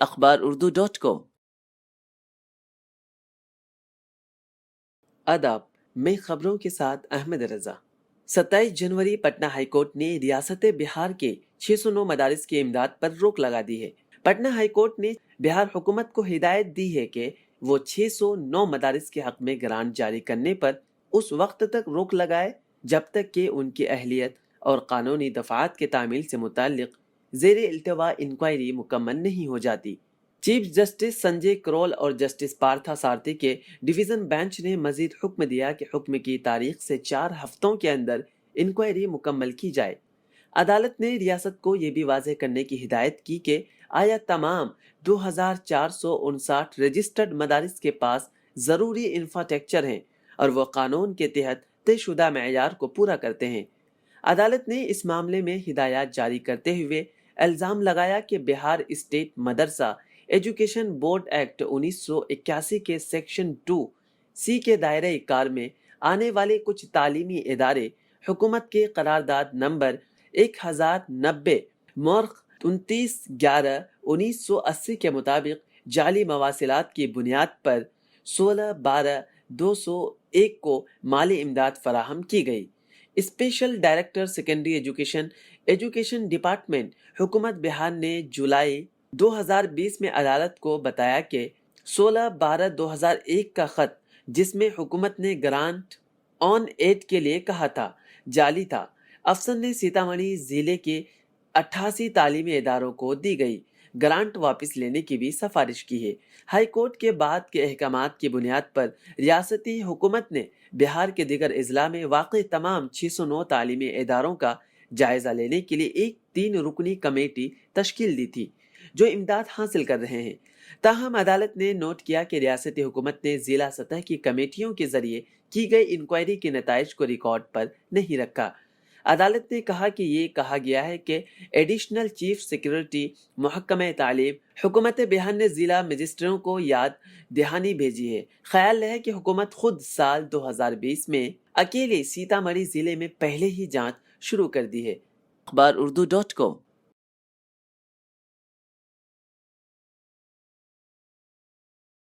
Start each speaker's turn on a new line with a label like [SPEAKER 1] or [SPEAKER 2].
[SPEAKER 1] akhbarurdu.com। आदाब, मैं खबरों के साथ अहमद रजा। 27 जनवरी पटना हाईकोर्ट ने रियासत बिहार के 609 मदारिस की इमदाद पर रोक लगा दी है। पटना हाईकोर्ट ने बिहार हुकूमत को हिदायत दी है कि वो 609 मदारिस के हक में ग्रांट जारी करने पर उस वक्त तक रोक लगाए जब तक कि उनकी अहलियत और कानूनी दफात के तामील से मुताल्लिक ज़ेरे इल्तवा इंक्वायरी मुकम्मल नहीं हो जाती। चीफ जस्टिस संजय करोल और जस्टिस पार्था सारथी के डिवीजन बेंच ने मजीद हुक्म दिया कि हुक्म की तारीख से 4 हफ्तों के अंदर इंक्वायरी मुकम्मल की जाए। अदालत ने रियासत को ये भी वाज़ेह करने की हिदायत की कि आया तमाम 2459 रजिस्टर्ड मदारिस के पास ज़रूरी इंफ्रास्ट्रक्चर हैं और वो कानून के तहत तयशुदा मेयार को पूरा करते हैं। अदालत ने इस मामले में हिदायत जारी करते हुए इल्ज़ाम लगाया कि बिहार स्टेट मदरसा एजुकेशन बोर्ड एक्ट 1981 के सेक्शन 2C के दायरे कार में आने वाले कुछ तालीमी इदारे हुकूमत के करारदाद नंबर 1090 मौर्ख 29/11/1980 के मुताबिक जाली मवासिलात की बुनियाद पर 16/12/2001 को माली इमदाद फराहम की गई। Special director secondary education department हुकूमत बिहार ने जुलाई 2020 में अदालत को बताया कि 16/12/2001 का खत जिसमें हुकूमत ने ग्रांट ऑन एड के लिए कहा था जाली था। अफसर ने सीतामढ़ी जिले के 88 तालीमी इदारों को दी गई ग्रांट वापस लेने की भी सिफारिश की है। हाई कोर्ट के बाद के अहकामात की बुनियाद पर रियासती हुकूमत ने बिहार के दिगर अजला में वाक़ई तमाम 609 तालीमी इदारों का जायजा लेने के लिए एक 3 रुकनी कमेटी तश्कील दी थी जो इमदाद हासिल कर रहे हैं। ताहम अदालत ने नोट किया कि रियासती हुकूमत ने जिला सतह की कमेटियों के जरिए की गई इंक्वायरी के नताइज को रिकॉर्ड पर नहीं रखा। अदालत ने कहा कि ये कहा गया है कि एडिशनल चीफ सेक्रेटरी महकमा तालीम हुकूमत बिहार ने जिला मजिस्ट्रेटों को याद दहानी भेजी है। ख्याल है कि हुकूमत खुद साल 2020 में अकेले सीतामढ़ी जिले में पहले ही जांच शुरू कर दी है। akhbarurdu.com